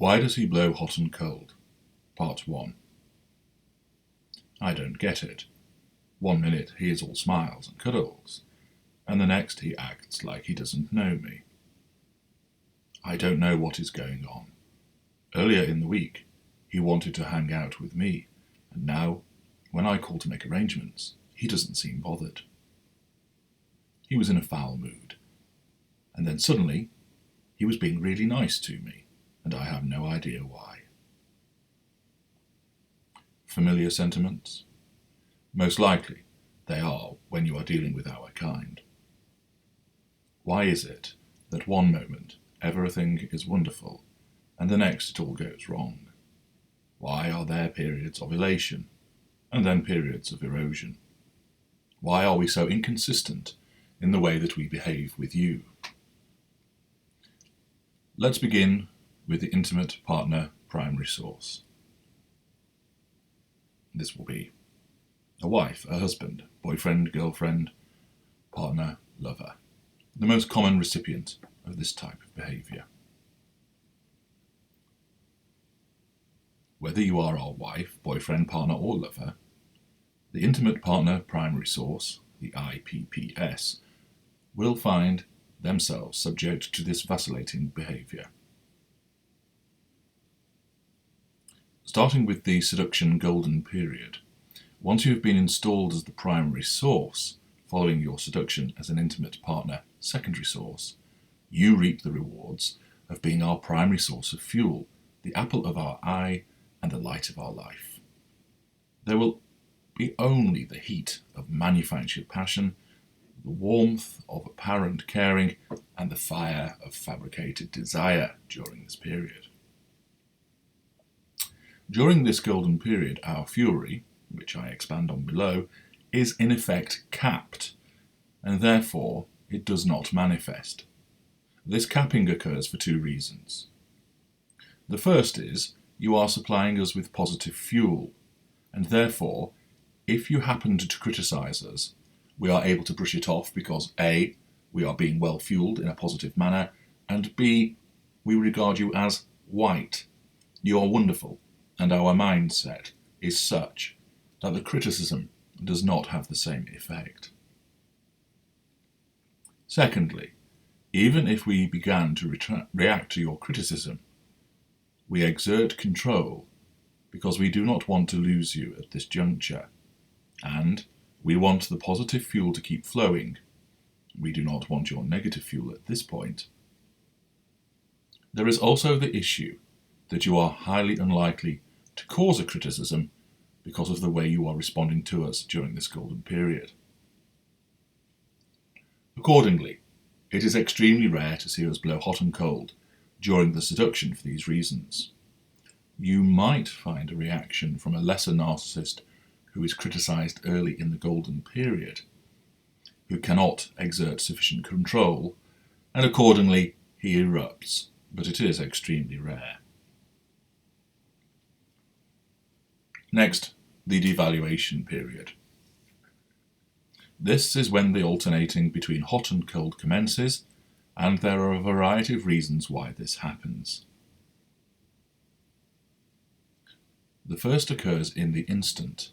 Why does he blow hot and cold? Part 1. I don't get it. 1 minute he is all smiles and cuddles, and the next he acts like he doesn't know me. I don't know what is going on. Earlier in the week, he wanted to hang out with me, and now, when I call to make arrangements, he doesn't seem bothered. He was in a foul mood, and then suddenly, he was being really nice to me, and I have no idea why. Familiar sentiments? Most likely, they are when you are dealing with our kind. Why is it that one moment everything is wonderful, and the next it all goes wrong? Why are there periods of elation, and then periods of erosion? Why are we so inconsistent in the way that we behave with you? Let's begin with the intimate partner primary source. This will be a wife, a husband, boyfriend, girlfriend, partner, lover. The most common recipient of this type of behaviour. Whether you are our wife, boyfriend, partner or lover, the intimate partner primary source, the IPPS, will find themselves subject to this vacillating behaviour. Starting with the seduction golden period, once you have been installed as the primary source, following your seduction as an intimate partner secondary source, you reap the rewards of being our primary source of fuel, the apple of our eye and the light of our life. There will be only the heat of manufactured passion, the warmth of apparent caring, and the fire of fabricated desire during this period. During this golden period, our fury, which I expand on below, is in effect capped, and therefore it does not manifest. This capping occurs for two reasons. The first is you are supplying us with positive fuel, and therefore, if you happened to criticise us, we are able to brush it off because A, we are being well fueled in a positive manner, and B, we regard you as white. You are wonderful, and our mindset is such that the criticism does not have the same effect. Secondly, even if we began to react to your criticism, we exert control because we do not want to lose you at this juncture, and we want the positive fuel to keep flowing. We do not want your negative fuel at this point. There is also the issue that you are highly unlikely to cause a criticism because of the way you are responding to us during this golden period. Accordingly, it is extremely rare to see us blow hot and cold during the seduction for these reasons. You might find a reaction from a lesser narcissist who is criticised early in the golden period, who cannot exert sufficient control, and accordingly he erupts, but it is extremely rare. Next, the devaluation period. This is when the alternating between hot and cold commences, and there are a variety of reasons why this happens. The first occurs in the instant,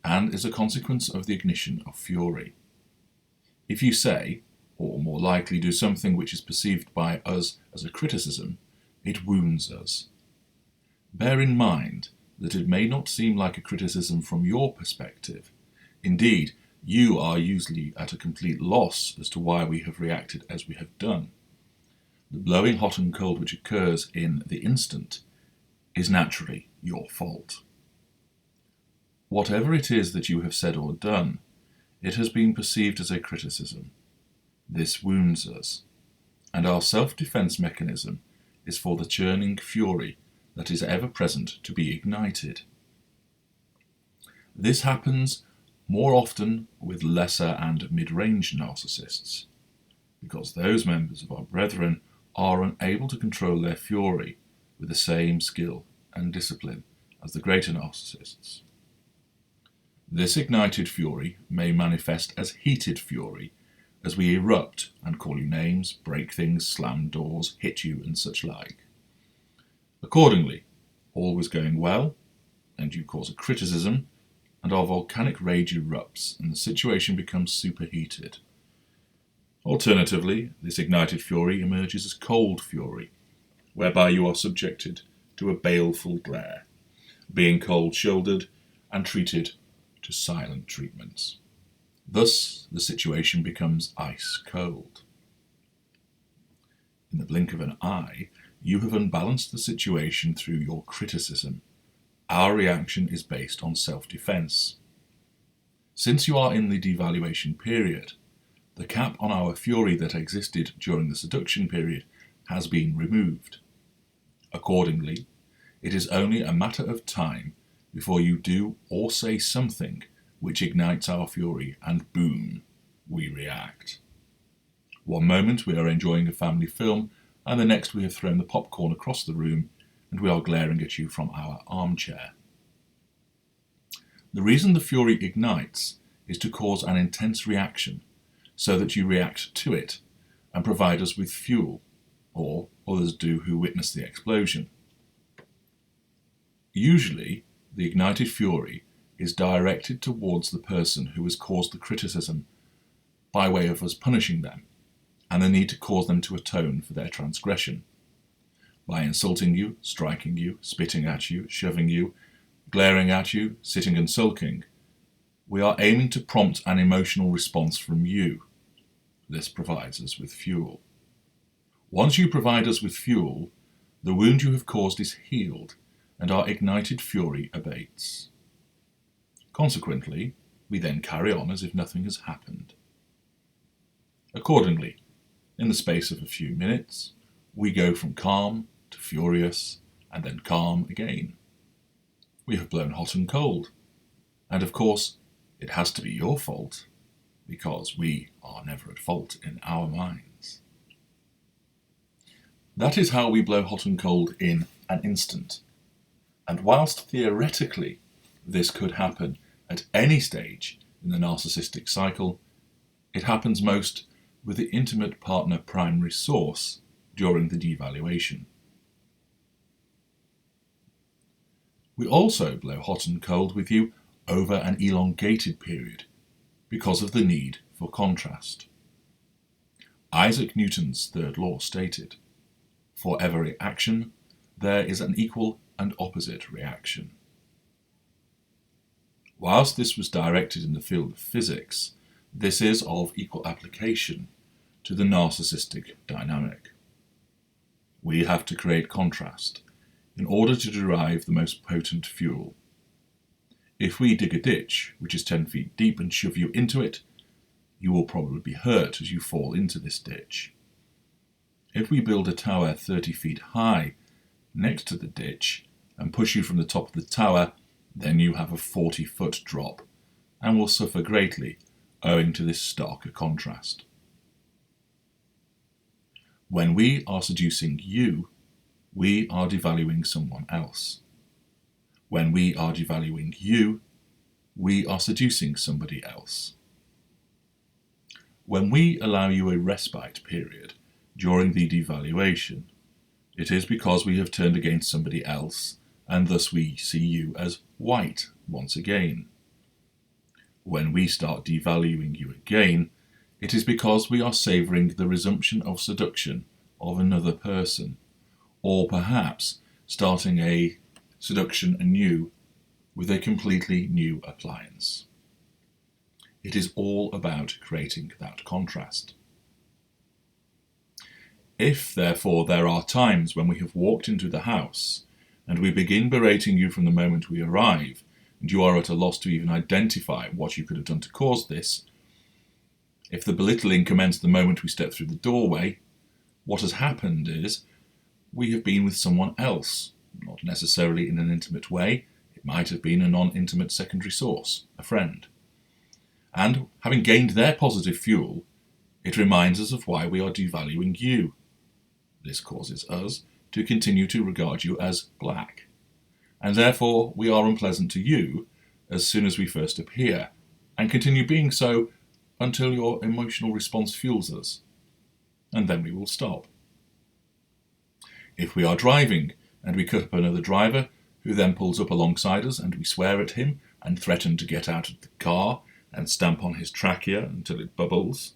and is a consequence of the ignition of fury. If you say, or more likely do something which is perceived by us as a criticism, it wounds us. Bear in mind that it may not seem like a criticism from your perspective. Indeed, you are usually at a complete loss as to why we have reacted as we have done. The blowing hot and cold which occurs in the instant is naturally your fault. Whatever it is that you have said or done, it has been perceived as a criticism. This wounds us, and our self-defense mechanism is for the churning fury that is ever present to be ignited. This happens more often with lesser and mid-range narcissists, because those members of our brethren are unable to control their fury with the same skill and discipline as the greater narcissists. This ignited fury may manifest as heated fury, as we erupt and call you names, break things, slam doors, hit you and such like. Accordingly, all was going well, and you cause a criticism, and our volcanic rage erupts, and the situation becomes superheated. Alternatively, this ignited fury emerges as cold fury, whereby you are subjected to a baleful glare, being cold-shouldered and treated to silent treatments. Thus, the situation becomes ice cold. In the blink of an eye, you have unbalanced the situation through your criticism. Our reaction is based on self-defense. Since you are in the devaluation period, the cap on our fury that existed during the seduction period has been removed. Accordingly, it is only a matter of time before you do or say something which ignites our fury, and boom, we react. One moment we are enjoying a family film, and the next we have thrown the popcorn across the room, and we are glaring at you from our armchair. The reason the fury ignites is to cause an intense reaction, so that you react to it and provide us with fuel, or others do who witness the explosion. Usually, the ignited fury is directed towards the person who has caused the criticism by way of us punishing them, and the need to cause them to atone for their transgression. By insulting you, striking you, spitting at you, shoving you, glaring at you, sitting and sulking, we are aiming to prompt an emotional response from you. This provides us with fuel. Once you provide us with fuel, the wound you have caused is healed, and our ignited fury abates. Consequently, we then carry on as if nothing has happened. Accordingly, in the space of a few minutes, we go from calm to furious, and then calm again. We have blown hot and cold, and of course, it has to be your fault, because we are never at fault in our minds. That is how we blow hot and cold in an instant. And whilst theoretically this could happen at any stage in the narcissistic cycle, it happens most with the intimate partner primary source during the devaluation. We also blow hot and cold with you over an elongated period because of the need for contrast. Isaac Newton's third law stated, "For every action, there is an equal and opposite reaction." Whilst this was directed in the field of physics, this is of equal application to the narcissistic dynamic. We have to create contrast in order to derive the most potent fuel. If we dig a ditch which is 10 feet deep and shove you into it, you will probably be hurt as you fall into this ditch. If we build a tower 30 feet high next to the ditch and push you from the top of the tower, then you have a 40-foot drop and will suffer greatly owing to this starker contrast. When we are seducing you, we are devaluing someone else. When we are devaluing you, we are seducing somebody else. When we allow you a respite period during the devaluation, it is because we have turned against somebody else, and thus we see you as white once again. When we start devaluing you again, it is because we are savouring the resumption of seduction of another person, or perhaps starting a seduction anew with a completely new appliance. It is all about creating that contrast. If, therefore, there are times when we have walked into the house and we begin berating you from the moment we arrive, and you are at a loss to even identify what you could have done to cause this, if the belittling commenced the moment we step through the doorway, what has happened is we have been with someone else, not necessarily in an intimate way. It might have been a non-intimate secondary source, a friend. And having gained their positive fuel, it reminds us of why we are devaluing you. This causes us to continue to regard you as black, and therefore we are unpleasant to you as soon as we first appear, and continue being so until your emotional response fuels us, and then we will stop. If we are driving and we cut up another driver who then pulls up alongside us and we swear at him and threaten to get out of the car and stamp on his trachea until it bubbles,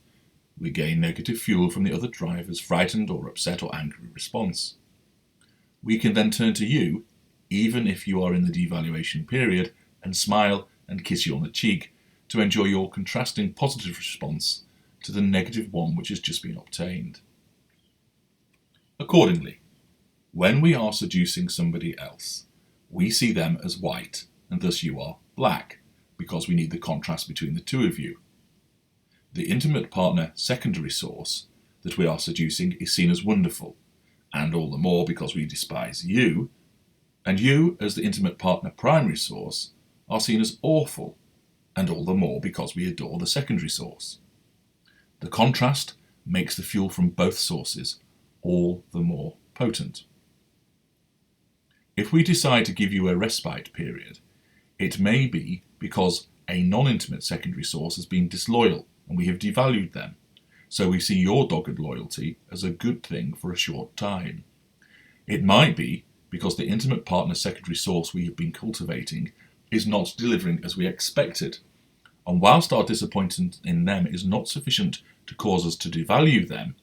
we gain negative fuel from the other driver's frightened or upset or angry response. We can then turn to you, even if you are in the devaluation period, and smile and kiss you on the cheek to enjoy your contrasting positive response to the negative one which has just been obtained. Accordingly, when we are seducing somebody else, we see them as white, and thus you are black, because we need the contrast between the two of you. The intimate partner secondary source that we are seducing is seen as wonderful, and all the more because we despise you, and you, as the intimate partner primary source, are seen as awful, and all the more because we adore the secondary source. The contrast makes the fuel from both sources all the more potent. If we decide to give you a respite period, it may be because a non-intimate secondary source has been disloyal and we have devalued them, so we see your dogged loyalty as a good thing for a short time. It might be because the intimate partner secondary source we have been cultivating is not delivering as we expected, and whilst our disappointment in them is not sufficient to cause us to devalue them,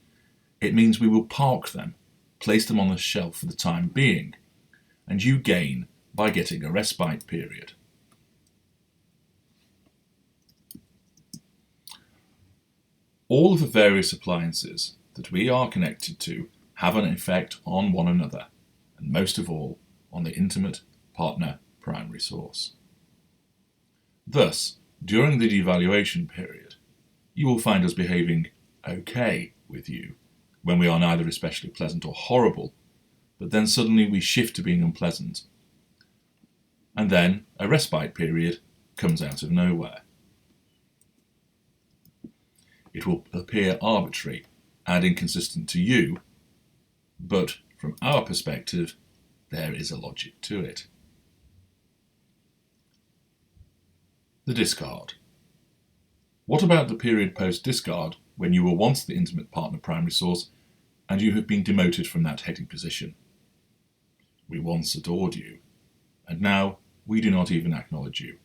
it means we will park them, place them on the shelf for the time being, and you gain by getting a respite period. All of the various appliances that we are connected to have an effect on one another, and most of all on the intimate partner primary source. Thus, during the devaluation period, you will find us behaving okay with you when we are neither especially pleasant or horrible, but then suddenly we shift to being unpleasant, and then a respite period comes out of nowhere. It will appear arbitrary and inconsistent to you, but from our perspective, there is a logic to it. The discard. What about the period post-discard when you were once the intimate partner primary source and you have been demoted from that heading position? We once adored you, and now we do not even acknowledge you.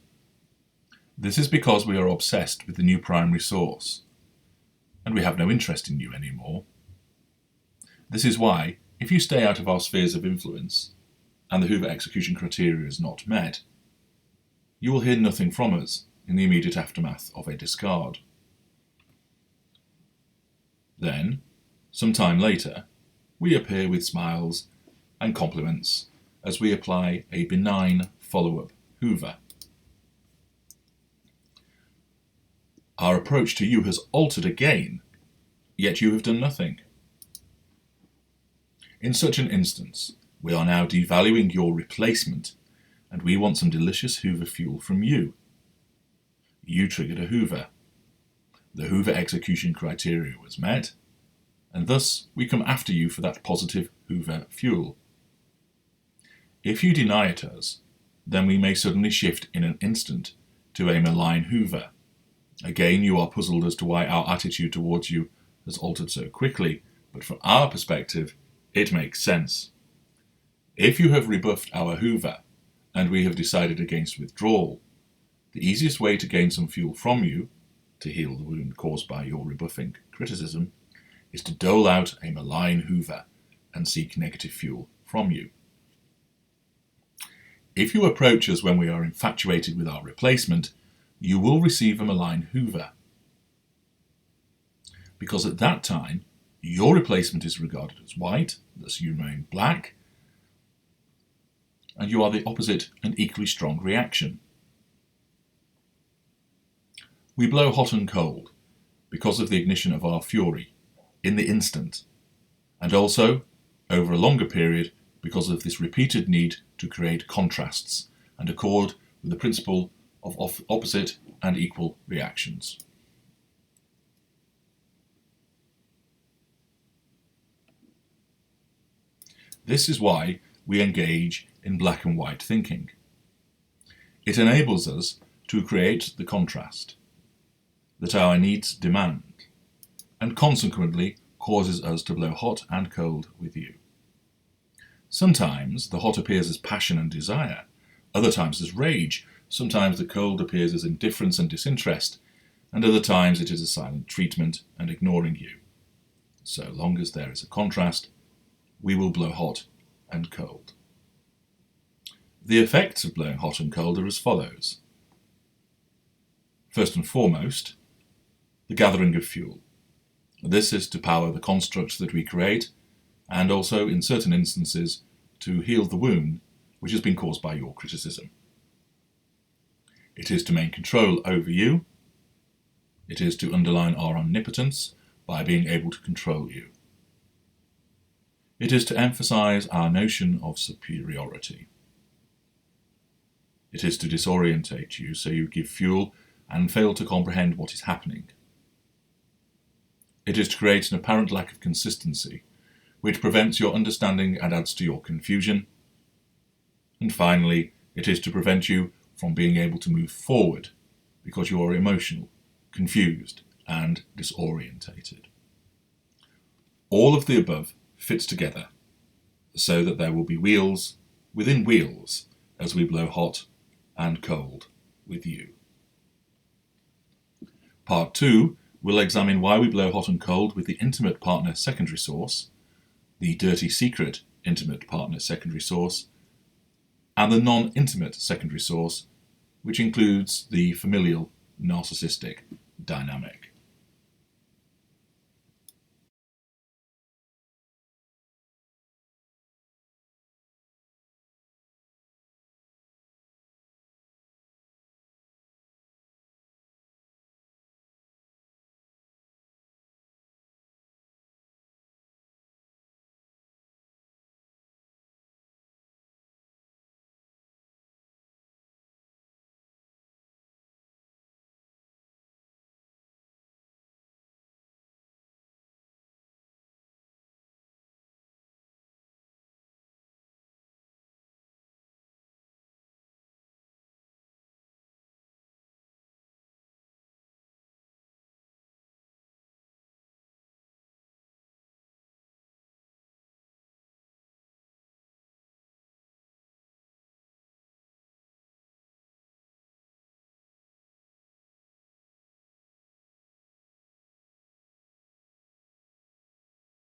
This is because we are obsessed with the new primary source, and we have no interest in you anymore. This is why, if you stay out of our spheres of influence, and the Hoover execution criteria is not met, you will hear nothing from us in the immediate aftermath of a discard. Then, some time later, we appear with smiles and compliments as we apply a benign follow-up Hoover. Our approach to you has altered again, yet you have done nothing. In such an instance, we are now devaluing your replacement, and we want some delicious Hoover fuel from you. You triggered a Hoover. The Hoover execution criteria was met, and thus we come after you for that positive Hoover fuel. If you deny it us, then we may suddenly shift in an instant to a malign Hoover. Again, you are puzzled as to why our attitude towards you has altered so quickly, but from our perspective, it makes sense. If you have rebuffed our Hoover, and we have decided against withdrawal, the easiest way to gain some fuel from you, to heal the wound caused by your rebuffing criticism, is to dole out a malign Hoover and seek negative fuel from you. If you approach us when we are infatuated with our replacement, you will receive a malign Hoover, because at that time, your replacement is regarded as white, thus you remain black, and you are the opposite and equally strong reaction. We blow hot and cold because of the ignition of our fury in the instant, and also over a longer period because of this repeated need to create contrasts and accord with the principle of opposite and equal reactions. This is why we engage in black and white thinking. It enables us to create the contrast that our needs demand, and consequently causes us to blow hot and cold with you. Sometimes the hot appears as passion and desire, other times as rage, sometimes the cold appears as indifference and disinterest, and other times it is a silent treatment and ignoring you. So long as there is a contrast, we will blow hot and cold. The effects of blowing hot and cold are as follows. First and foremost, the gathering of fuel. This is to power the constructs that we create, and also, in certain instances, to heal the wound which has been caused by your criticism. It is to maintain control over you. It is to underline our omnipotence by being able to control you. It is to emphasize our notion of superiority. It is to disorientate you so you give fuel and fail to comprehend what is happening. It is to create an apparent lack of consistency, which prevents your understanding and adds to your confusion. And finally, it is to prevent you from being able to move forward because you are emotional, confused, and disorientated. All of the above fits together so that there will be wheels within wheels as we blow hot and cold with you. Part 2 will examine why we blow hot and cold with the intimate partner secondary source, the dirty secret intimate partner secondary source, and the non-intimate secondary source, which includes the familial narcissistic dynamic.